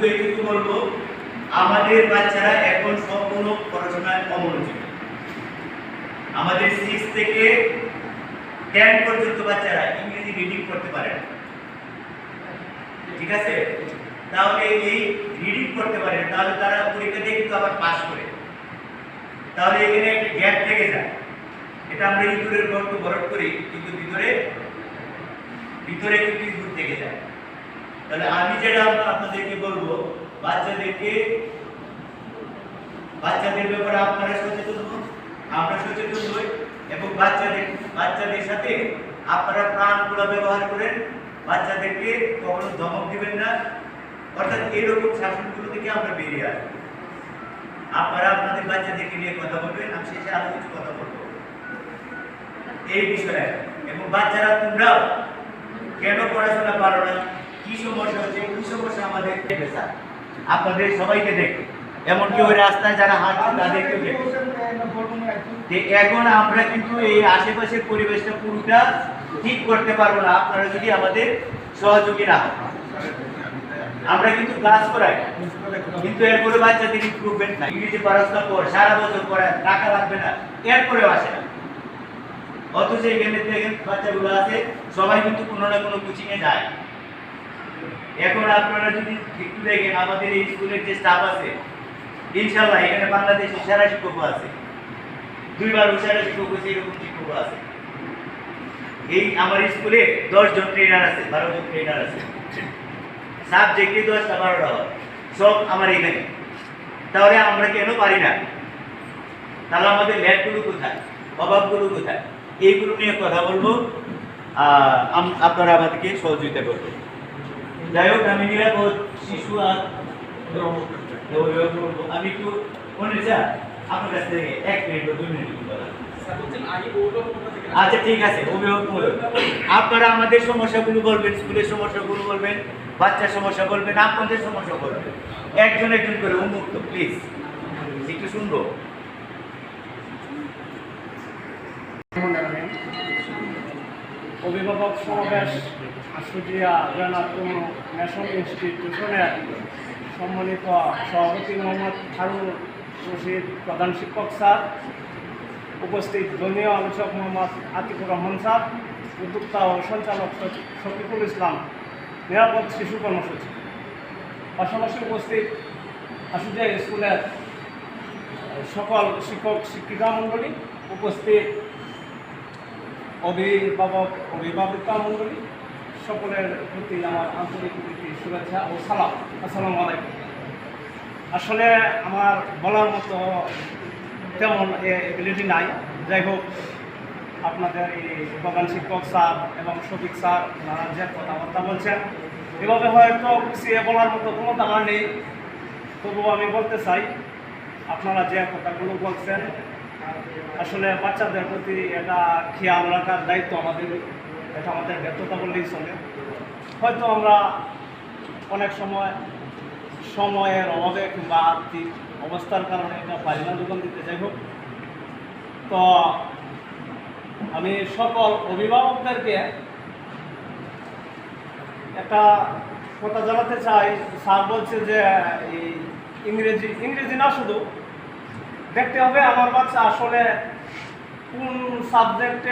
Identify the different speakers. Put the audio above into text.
Speaker 1: শুধু এইটুকু বলবো, আমাদের বাচ্চারা এখন সম্পূর্ণ পড়াশোনায় অমনোযোগী। আমাদের 6 থেকে 10 পর্যন্ত বাচ্চারা ইংরেজি রিডিং করতে পারে না, ঠিক আছে? তাহলে এই রিডিং করতে পারে, তাহলে তারা পরীক্ষা দিয়ে কিন্তু আবার পাস করে, তাহলে এখানে একটা গ্যাপ থেকে যায়। এটা আমরা ইঁদুরের গর্ত ভরাট করি, কিন্তু ভিতরে কিন্তু ইঁদুর থেকে যায়। তাহলে আমি যেটা আপনাদেরকে বলবো, বাচ্চাদের ব্যাপারে আপনারা সচেতন হন, আমরা সচেতন হই, এবং বাচ্চাদের সাথে আপনারা প্রাণগুলো ব্যবহার করেন। বাচ্চাদেরকে কখনো ধমক দিবেন না, অর্থাৎ এরকম শাসনগুলো থেকে আমরা বেরিয়ে আসবো। আপনারা আপনাদের বাচ্চাদেরকে নিয়ে কথা বলবেন, আমি শেষে আরো কিছু কথা বলবো এই বিষয়ে। এবং বাচ্চারা তোমরাও কেন পড়াশোনা পারো না, কি সমস্যা হচ্ছে, কি সমস্যা আমাদের আপনাদের সবাইকে দেখে, এমনকি ওই রাস্তায় যারা হাঁটছে তাদেরকে দেখে। এখন আমরা কিন্তু এই আশেপাশের পরিবেশটা পুরোটা ঠিক করতে পারবো না আপনারা যদি আমাদের সহযোগী না হন। আমরা কিন্তু ক্লাস করাই, কিন্তু এরপরে বাচ্চাদের ইমপ্রুভমেন্ট নাই। ইংরেজি পড়াশোনা কর, সারা বছর পড়ায়, টাকা লাগবে না, এরপরেও আসে না। অথচ এখানে দেখেন বাচ্চাগুলো আছে, সবাই কিন্তু কোনো না কোনো কোচিং এ যায়। এখন আপনারা যদি একটু দেখেন, আমাদের এই স্কুলের যে স্টাফ আছে, ইনশাআল্লাহ এখানে বাংলাদেশের সেরা শিক্ষক আছে, 2 বার সেরা শিক্ষক আছে, এরকম শিক্ষক আছে। এই আমার স্কুলে 10 জন ট্রেনার আছে, 12 জন ট্রেনার আছে, সাবজেক্টে 10টা 12টা হয়, সব আমার এখানে। তাহলে আমরা কেন পারি না? তাহলে আমাদের ল্যাবগুলো কোথায়, অভাবগুলো কোথায়, এইগুলো নিয়ে কথা বলবো। আপনারা আমাদেরকে সহযোগিতা করবেন। যাই হোক, আমি নিরাপদ শিশু আর আমি একটু আপনার কাছ থেকে 1 মিনিট বা 2 মিনিট আচ্ছা, ঠিক আছে। অভিভাবক আপনারা আমাদের সমস্যাগুলো বলবেন, স্কুলের সমস্যাগুলো বলবেন, বাচ্চার সমস্যা বলবেন, আপনাদের সমস্যা বলবেন, একজন একজন করে উন্মুক্ত, প্লিজ একটু শুনবো।
Speaker 2: অভিভাবক সমাবেশ আশুলিয়া জেনারেল ন্যাশনাল ইনস্টিটিউশনের সম্মানিত সভাপতি মোহাম্মদ হারুন রশিদ, প্রধান শিক্ষক স্যার, উপস্থিত ধর্মীয় আলোচক মোহাম্মদ আতিকুর রহমান স্যার, উদ্যোক্তা ও সঞ্চালক শফিকুল ইসলাম, নিরাপদ শিশু কর্মসূচি, পাশাপাশি উপস্থিত আশুলিয়া স্কুলের সকল শিক্ষক শিক্ষিকা মণ্ডলী, উপস্থিত অভিভাবিকা মণ্ডলী, সকলের প্রতি আমার আন্তরিক শুভেচ্ছা ও সালাম। আসসালামু আলাইকুম। আসলে আমার বলার মতো তেমন এবিলিটি নাই। যাই হোক, আপনাদের এই প্রধান শিক্ষক স্যার এবং শফিক স্যার যারা যে কথাবার্তা বলছেন, এভাবে হয়তো গুছিয়ে বলার মতো কোনো আমার নেই, তবুও আমি বলতে চাই, আপনারা যে কথাগুলো বলছেন, আসলে বাচ্চাদের প্রতি এটা খেয়াল রাখার দায়িত্ব আমাদের, এটা আমাদের ব্যর্থতা বললেই চলে। হয়তো আমরা অনেক সময়ের অভাবে কিংবা আর্থিক অবস্থার কারণে এটা পারি না যোগান দিতে। যাই হোক, তো আমি সকল অভিভাবকদেরকে একটা কথা জানাতে চাই। স্যার বলছে যে এই ইংরেজি না, শুধু দেখতে হবে আমার বাচ্চা আসলে কোন সাবজেক্টে